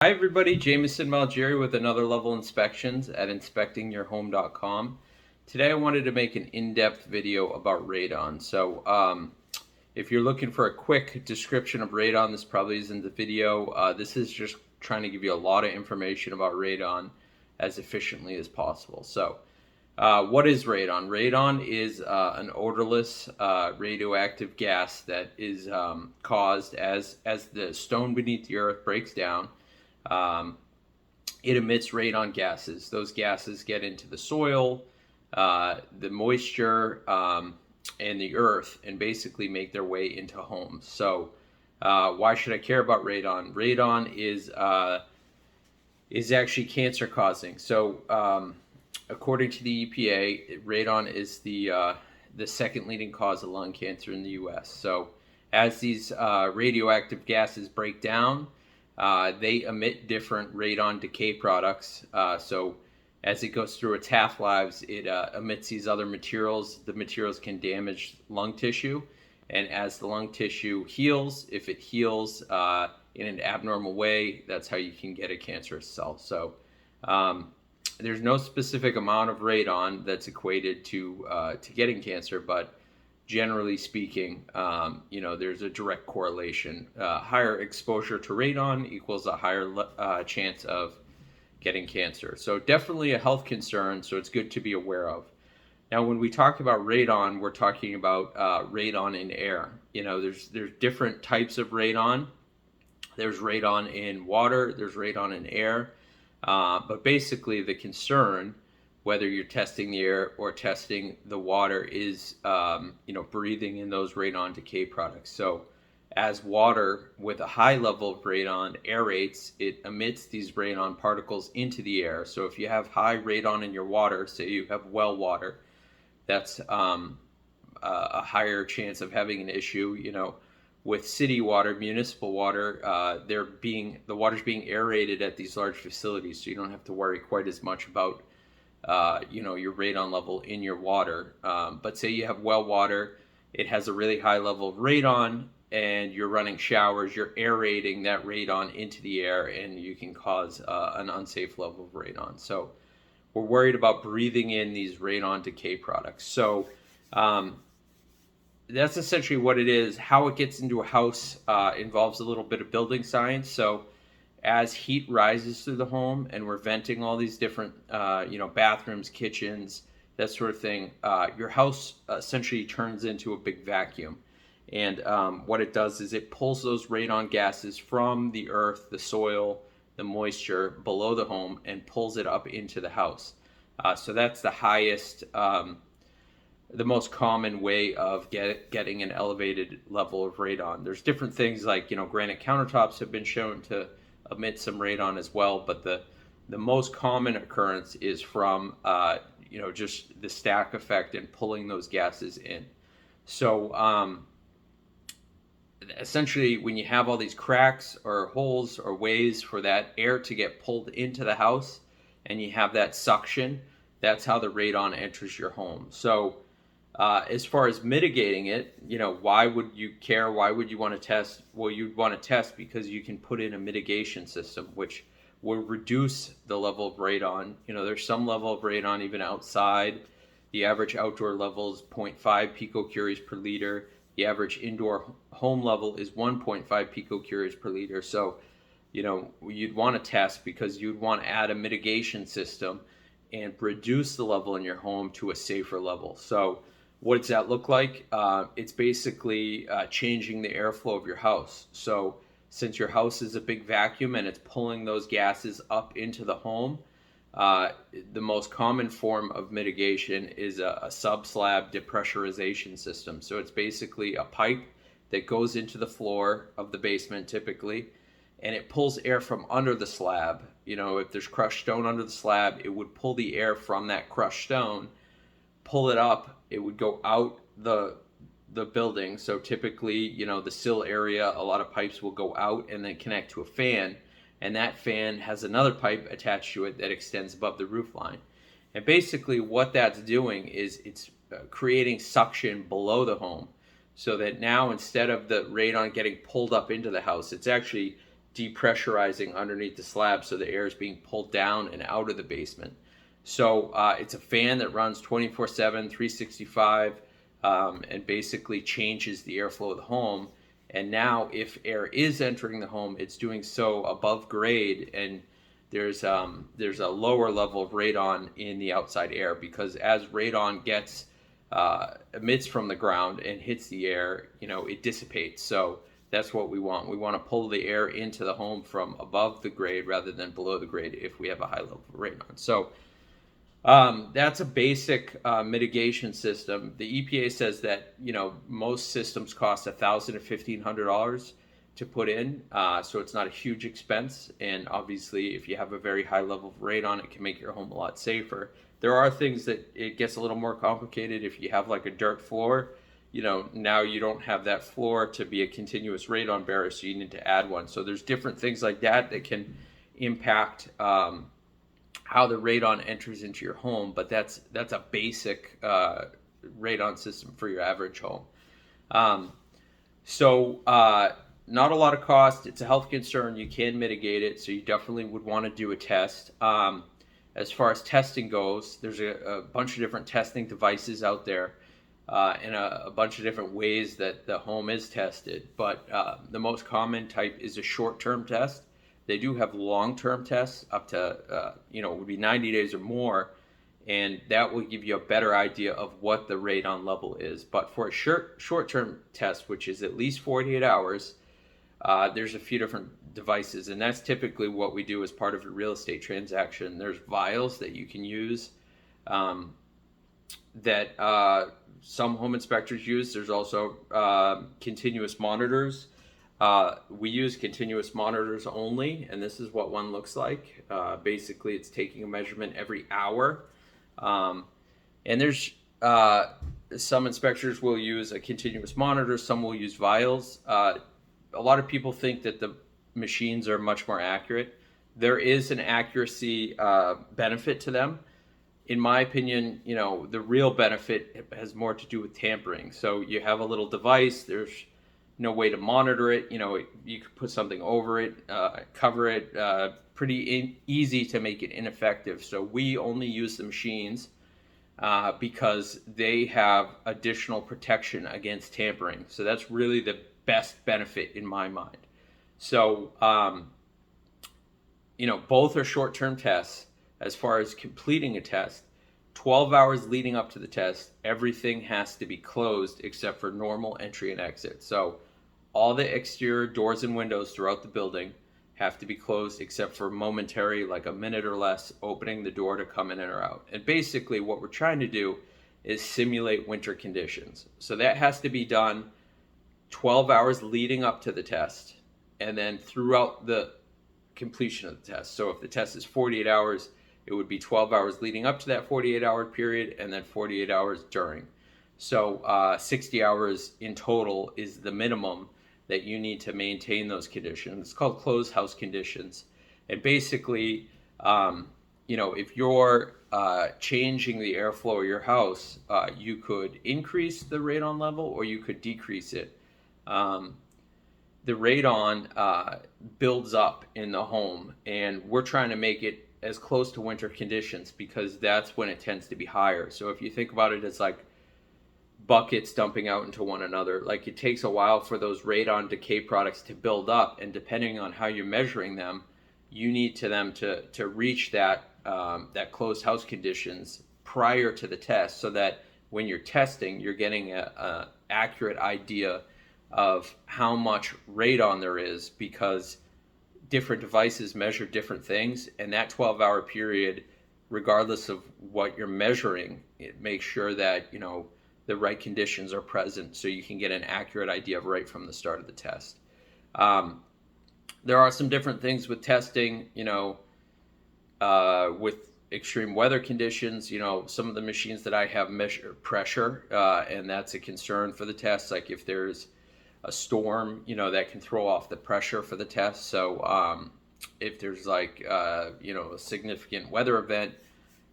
Hi everybody, Jameson Malgeri with another level inspections at inspectingyourhome.com. Today I wanted to make an in-depth video about radon. If you're looking for a quick description of radon, this probably isn't the video. This is just trying to give you a lot of information about radon as efficiently as possible. What is radon? Radon is an odorless radioactive gas that is caused as the stone beneath the earth breaks down. It emits radon gases. Those gases get into the soil, the moisture, and the earth, and basically make their way into homes. Why should I care about radon? Radon is actually cancer causing. According to the EPA, radon is the second leading cause of lung cancer in the U.S. So, as these radioactive gases break down, they emit different radon decay products. As it goes through its half-lives, it emits these other materials. The materials can damage lung tissue. And as the lung tissue heals, if it heals in an abnormal way, that's how you can get a cancerous cell. There's no specific amount of radon that's equated to getting cancer, but generally speaking, there's a direct correlation. Higher exposure to radon equals a higher chance of getting cancer. So definitely a health concern, so it's good to be aware of. Now, when we talk about radon, we're talking about radon in air. There's different types of radon. There's radon in water, there's radon in air. But basically the concern, whether you're testing the air or testing the water, is breathing in those radon decay products. So as water with a high level of radon aerates, it emits these radon particles into the air. So if you have high radon in your water, say you have well water, that's a higher chance of having an issue. With city water, municipal water, the water's being aerated at these large facilities, so you don't have to worry quite as much about your radon level in your water. But say you have well water, it has a really high level of radon, and you're running showers, you're aerating that radon into the air, and you can cause an unsafe level of radon. So we're worried about breathing in these radon decay products. That's essentially what it is. How it gets into a house involves a little bit of building science. So as heat rises through the home and we're venting all these different, bathrooms, kitchens, that sort of thing, your house essentially turns into a big vacuum. And what it does is it pulls those radon gases from the earth, the soil, the moisture below the home, and pulls it up into the house. So that's the highest, the most common way of getting an elevated level of radon. There's different things like, granite countertops have been shown to emit some radon as well, but the most common occurrence is from just the stack effect and pulling those gases in. Essentially, when you have all these cracks or holes or ways for that air to get pulled into the house, and you have that suction, that's how the radon enters your home. As far as mitigating it, why would you care? Why would you want to test? Well, you'd want to test because you can put in a mitigation system, which will reduce the level of radon. There's some level of radon even outside. The average outdoor level is 0.5 picocuries per liter. The average indoor home level is 1.5 picocuries per liter. So, you'd want to test because you'd want to add a mitigation system and reduce the level in your home to a safer level. So what does that look like? It's basically changing the airflow of your house. So since your house is a big vacuum and it's pulling those gases up into the home, the most common form of mitigation is a sub-slab depressurization system. So it's basically a pipe that goes into the floor of the basement typically, and it pulls air from under the slab. If there's crushed stone under the slab, it would pull the air from that crushed stone, pull it up, it would go out the building. So typically, the sill area, a lot of pipes will go out and then connect to a fan, and that fan has another pipe attached to it that extends above the roof line. And basically what that's doing is it's creating suction below the home, so that now instead of the radon getting pulled up into the house, it's actually depressurizing underneath the slab, so the air is being pulled down and out of the basement. So it's a fan that runs 24/7, 365, and basically changes the airflow of the home. And now, if air is entering the home, it's doing so above grade, and there's a lower level of radon in the outside air, because as radon gets emits from the ground and hits the air, it dissipates. So that's what we want. We want to pull the air into the home from above the grade rather than below the grade if we have a high level of radon. So that's a basic mitigation system. The EPA says that most systems cost $1,000 to $1,500 to put in, so it's not a huge expense. And obviously, if you have a very high level of radon, it can make your home a lot safer. There are things that it gets a little more complicated. If you have like a dirt floor, now you don't have that floor to be a continuous radon barrier, so you need to add one. So there's different things like that that can impact how the radon enters into your home, but that's a basic radon system for your average home. So not a lot of cost. It's a health concern. You can mitigate it, so you definitely would want to do a test. As far as testing goes, there's a bunch of different testing devices out there, and a bunch of different ways that the home is tested. But the most common type is a short-term test. They do have long-term tests up to, it would be 90 days or more, and that will give you a better idea of what the radon level is. But for a short-term test, which is at least 48 hours, there's a few different devices, and that's typically what we do as part of a real estate transaction. There's vials that you can use that some home inspectors use. There's also continuous monitors. We use continuous monitors only, and this is what one looks like. Basically, it's taking a measurement every hour. And there's some inspectors will use a continuous monitor, some will use vials. A lot of people think that the machines are much more accurate. There is an accuracy benefit to them. In my opinion, the real benefit has more to do with tampering. So you have a little device, there's no way to monitor it. You could put something over it, cover it, pretty easy to make it ineffective. So we only use the machines because they have additional protection against tampering. So that's really the best benefit in my mind. So, both are short-term tests. As far as completing a test, 12 hours leading up to the test, everything has to be closed except for normal entry and exit. So all the exterior doors and windows throughout the building have to be closed except for momentary, like a minute or less, opening the door to come in or out. And basically what we're trying to do is simulate winter conditions. So that has to be done 12 hours leading up to the test, and then throughout the completion of the test. So if the test is 48 hours, it would be 12 hours leading up to that 48-hour period, and then 48 hours during. So 60 hours in total is the minimum that you need to maintain those conditions. It's called closed house conditions. And basically, if you're changing the airflow of your house, you could increase the radon level or you could decrease it. The radon builds up in the home, and we're trying to make it as close to winter conditions because that's when it tends to be higher. So if you think about it as like buckets dumping out into one another, like it takes a while for those radon decay products to build up, and depending on how you're measuring them, you need them to reach that closed house conditions prior to the test, so that when you're testing, you're getting a accurate idea of how much radon there is, because different devices measure different things, and that 12-hour period, regardless of what you're measuring, it makes sure that the right conditions are present, so you can get an accurate idea right from the start of the test. There are some different things with testing, with extreme weather conditions. Some of the machines that I have measure pressure, and that's a concern for the test. Like if there's a storm, that can throw off the pressure for the test. So if there's a significant weather event,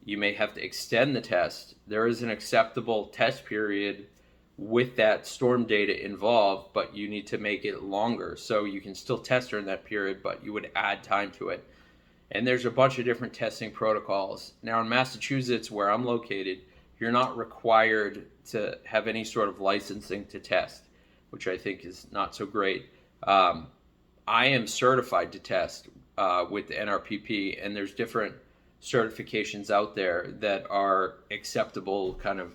you may have to extend the test. There is an acceptable test period with that storm data involved, but you need to make it longer. So you can still test during that period, but you would add time to it. And there's a bunch of different testing protocols. Now in Massachusetts, where I'm located, you're not required to have any sort of licensing to test, which I think is not so great. I am certified to test with the NRPP, and there's different certifications out there that are acceptable kind of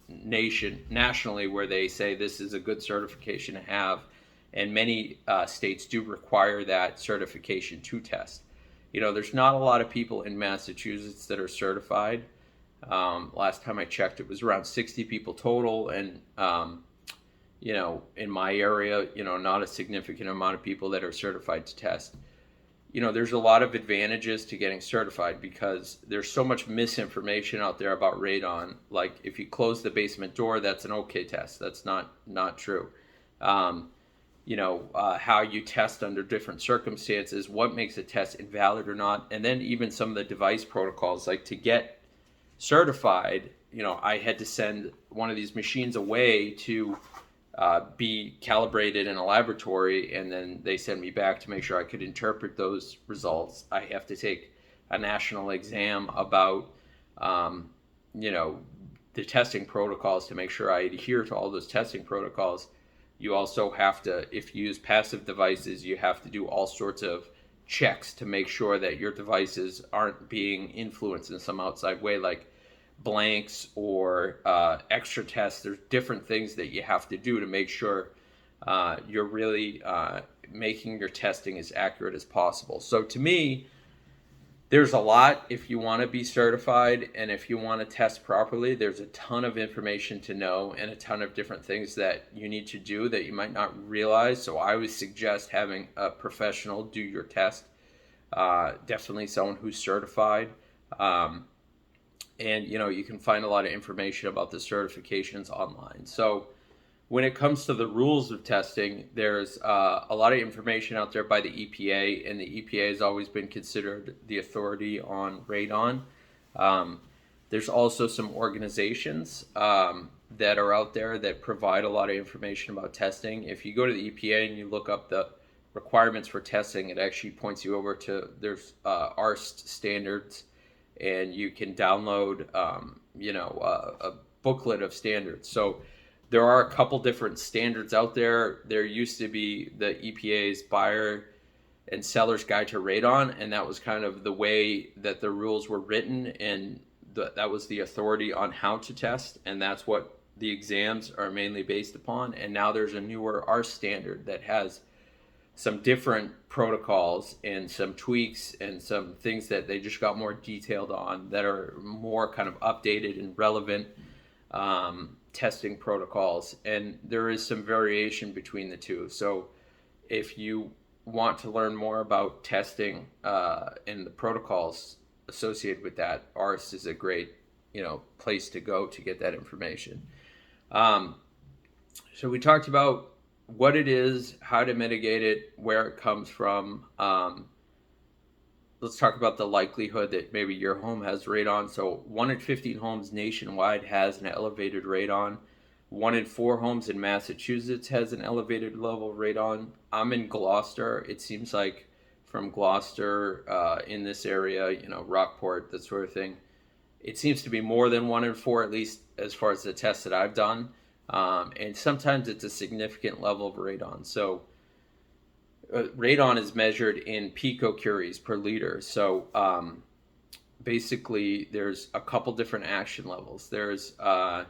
nationally, where they say this is a good certification to have, and many states do require that certification to test. There's not a lot of people in Massachusetts that are certified. Last time I checked, it was around 60 people total, and in my area, not a significant amount of people that are certified to test. There's a lot of advantages to getting certified because there's so much misinformation out there about radon. Like if you close the basement door, that's an okay test. That's not true. How you test under different circumstances, what makes a test invalid or not, and then even some of the device protocols. Like to get certified, I had to send one of these machines away to be calibrated in a laboratory, and then they send me back to make sure I could interpret those results. I have to take a national exam about, the testing protocols to make sure I adhere to all those testing protocols. You also have to, if you use passive devices, you have to do all sorts of checks to make sure that your devices aren't being influenced in some outside way, like blanks or extra tests. There's different things that you have to do to make sure you're really making your testing as accurate as possible. So to me, there's a lot. If you want to be certified and if you want to test properly, there's a ton of information to know and a ton of different things that you need to do that you might not realize. So I would suggest having a professional do your test, definitely someone who's certified. And you can find a lot of information about the certifications online. So when it comes to the rules of testing, there's a lot of information out there by the EPA, and the EPA has always been considered the authority on radon. There's also some organizations that are out there that provide a lot of information about testing. If you go to the EPA and you look up the requirements for testing, it actually points you over to there's ARST standards, and you can download a booklet of standards. So there are a couple different standards out there. There used to be the EPA's Buyer and Seller's Guide to Radon, and that was kind of the way that the rules were written, and that was the authority on how to test, and that's what the exams are mainly based upon. And now there's a newer ARST standard that has some different protocols and some tweaks and some things that they just got more detailed on that are more kind of updated and relevant testing protocols. And there is some variation between the two. So if you want to learn more about testing and the protocols associated with that, ARST is a great place to go to get that information. So we talked about what it is, how to mitigate it, where it comes from. Let's talk about the likelihood that maybe your home has radon. So 1 in 15 homes nationwide has an elevated radon. 1 in 4 homes in Massachusetts has an elevated level of radon. I'm in Gloucester. It seems like from Gloucester in this area, Rockport, that sort of thing, it seems to be more than 1 in 4, at least as far as the tests that I've done. And sometimes it's a significant level of radon. So radon is measured in picocuries per liter. So basically there's a couple different action levels. There's 4.0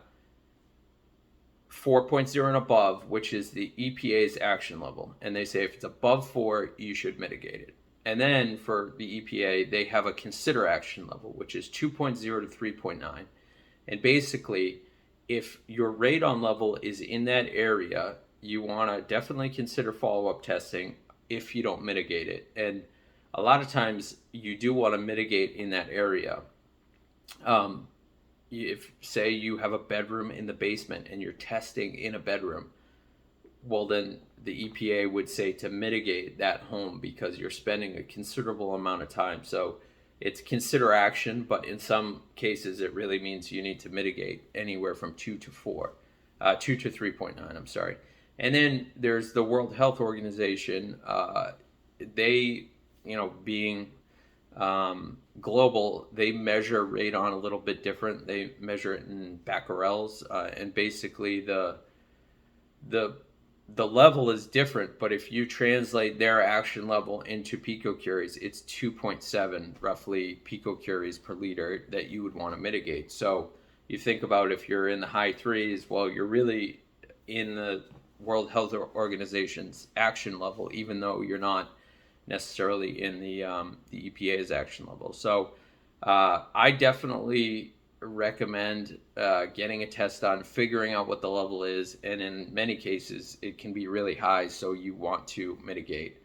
and above, which is the EPA's action level. And they say if it's above 4, you should mitigate it. And then for the EPA, they have a consider action level, which is 2.0 to 3.9. And basically, if your radon level is in that area, you want to definitely consider follow-up testing if you don't mitigate it. And a lot of times you do want to mitigate in that area. If, say, you have a bedroom in the basement and you're testing in a bedroom, well, then the EPA would say to mitigate that home because you're spending a considerable amount of time. So it's consider action, but in some cases it really means you need to mitigate anywhere from 2 to 4. 2 to 3.9, I'm sorry. And then there's the World Health Organization. They, being global, they measure radon a little bit different. They measure it in becquerels, and basically the level is different. But if you translate their action level into picocuries, it's 2.7 roughly picocuries per liter that you would want to mitigate. So you think about if you're in the high threes, well, you're really in the World Health Organization's action level, even though you're not necessarily in the EPA's action level. So I definitely recommend getting a test done, figuring out what the level is, and in many cases it can be really high, so you want to mitigate.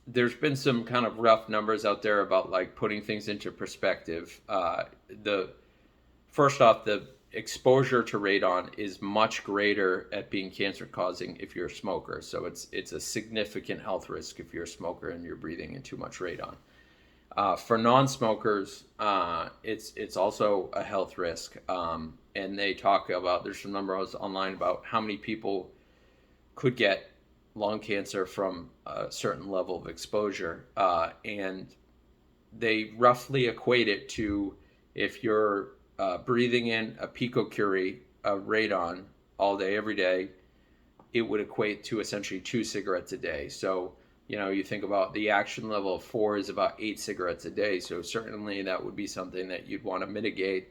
There's been some kind of rough numbers out there about like putting things into perspective. First off, the exposure to radon is much greater at being cancer causing if you're a smoker. So it's a significant health risk if you're a smoker and you're breathing in too much radon. For non-smokers, it's also a health risk. And they talk about, there's some numbers online about how many people could get lung cancer from a certain level of exposure. And they roughly equate it to if you're breathing in a picocurie of radon all day, every day, it would equate to essentially 2 cigarettes a day. So, you think about the action level of 4 is about 8 cigarettes a day. So certainly that would be something that you'd want to mitigate.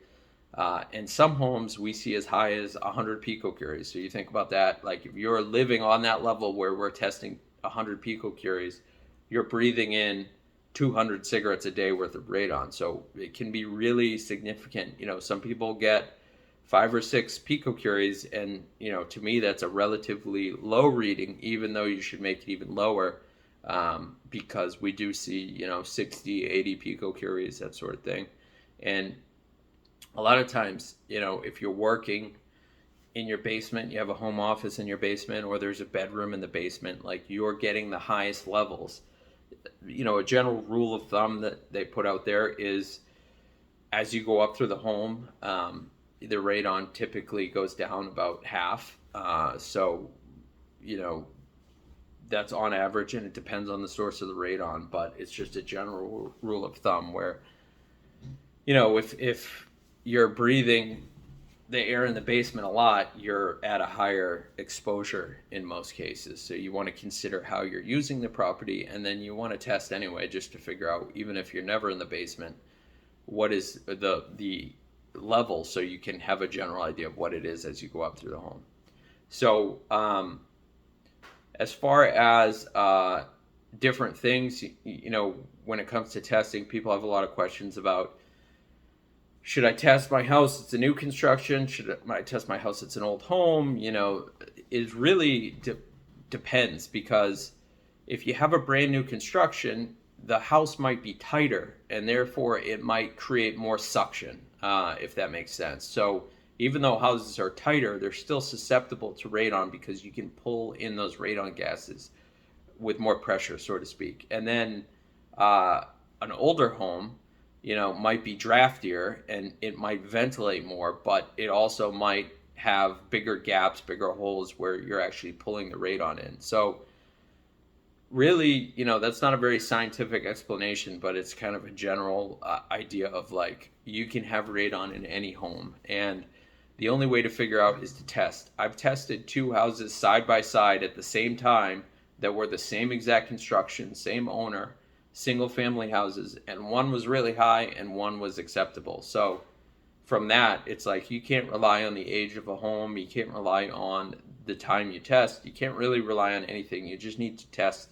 And some homes we see as high as 100 picocuries. So you think about that, like if you're living on that level where we're testing 100 picocuries, you're breathing in 200 cigarettes a day worth of radon. So it can be really significant. Some people get 5 or 6 picocuries, and to me that's a relatively low reading, even though you should make it even lower, because we do see 60, 80 picocuries, that sort of thing. And a lot of times, if you're working in your basement, you have a home office in your basement, or there's a bedroom in the basement, like you're getting the highest levels. A general rule of thumb that they put out there is as you go up through the home, the radon typically goes down about half. So, that's on average, and it depends on the source of the radon, but it's just a general rule of thumb where, if you're breathing the air in the basement a lot, you're at a higher exposure in most cases. So you want to consider how you're using the property, and then you want to test anyway just to figure out, even if you're never in the basement, what is the level, so you can have a general idea of what it is as you go up through the home. So as far as different things, when it comes to testing, people have a lot of questions about, should I test my house? It's a new construction. Should I test my house? It's an old home. It really depends, because if you have a brand new construction, the house might be tighter, and therefore it might create more suction, if that makes sense. So even though houses are tighter, they're still susceptible to radon because you can pull in those radon gases with more pressure, so to speak. And then an older home, might be draftier and it might ventilate more, but it also might have bigger gaps, bigger holes where you're actually pulling the radon in. So really, that's not a very scientific explanation, but it's kind of a general idea of like, you can have radon in any home. And the only way to figure out is to test. I've tested 2 houses side by side at the same time that were the same exact construction, same owner, single family houses, and one was really high and one was acceptable. So from that, it's like, you can't rely on the age of a home, you can't rely on the time you test, you can't really rely on anything. You just need to test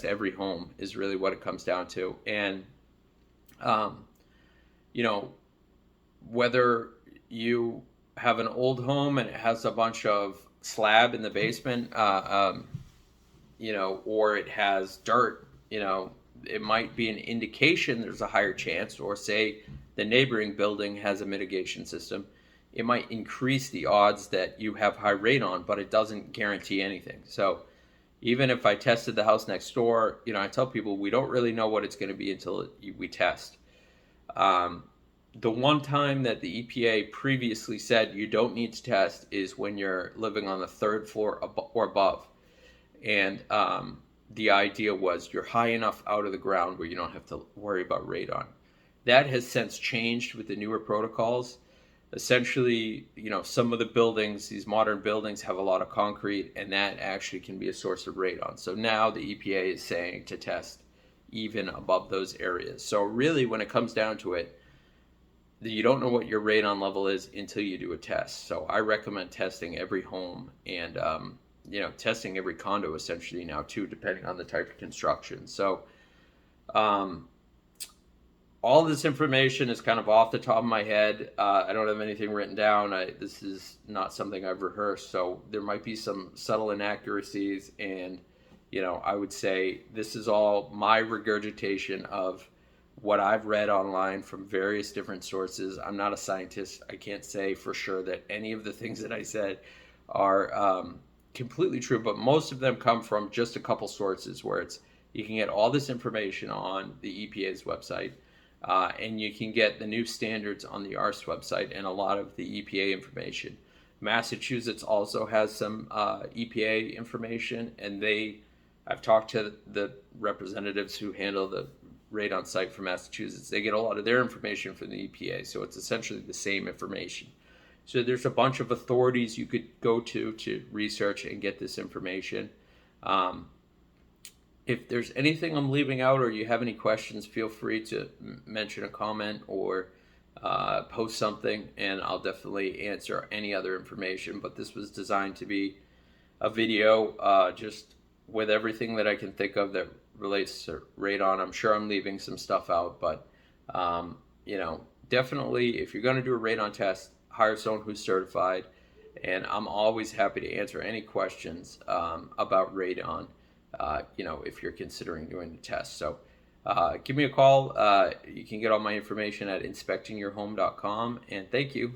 every home is really what it comes down to. And whether you have an old home and it has a bunch of slab in the basement, or it has dirt, it might be an indication there's a higher chance, or say the neighboring building has a mitigation system. It might increase the odds that you have high radon, but it doesn't guarantee anything. So even if I tested the house next door, I tell people we don't really know what it's going to be until we test. The one time that the EPA previously said you don't need to test is when you're living on the third floor or above. And the idea was you're high enough out of the ground where you don't have to worry about radon. That has since changed with the newer protocols. Essentially, some of the buildings, these modern buildings, have a lot of concrete, and that actually can be a source of radon. So now the EPA is saying to test even above those areas. So really, when it comes down to it, you don't know what your radon level is until you do a test. So I recommend testing every home and testing every condo essentially now too, depending on the type of construction. So all this information is kind of off the top of my head. I don't have anything written down. This is not something I've rehearsed, so there might be some subtle inaccuracies. And I would say this is all my regurgitation of what I've read online from various different sources. I'm not a scientist. I can't say for sure that any of the things that I said are completely true, but most of them come from just a couple sources where you can get all this information on the EPA's website, and you can get the new standards on the ARS website and a lot of the EPA information. Massachusetts also has some EPA information, and I've talked to the representatives who handle the radon site for Massachusetts. They get a lot of their information from the EPA, so it's essentially the same information. So there's a bunch of authorities you could go to research and get this information. If there's anything I'm leaving out or you have any questions, feel free to mention a comment or post something, and I'll definitely answer any other information. But this was designed to be a video just with everything that I can think of that relates to radon. I'm sure I'm leaving some stuff out, but definitely if you're going to do a radon test, hire someone who's certified, and I'm always happy to answer any questions about radon, if you're considering doing the test. So give me a call. You can get all my information at inspectingyourhome.com, and thank you.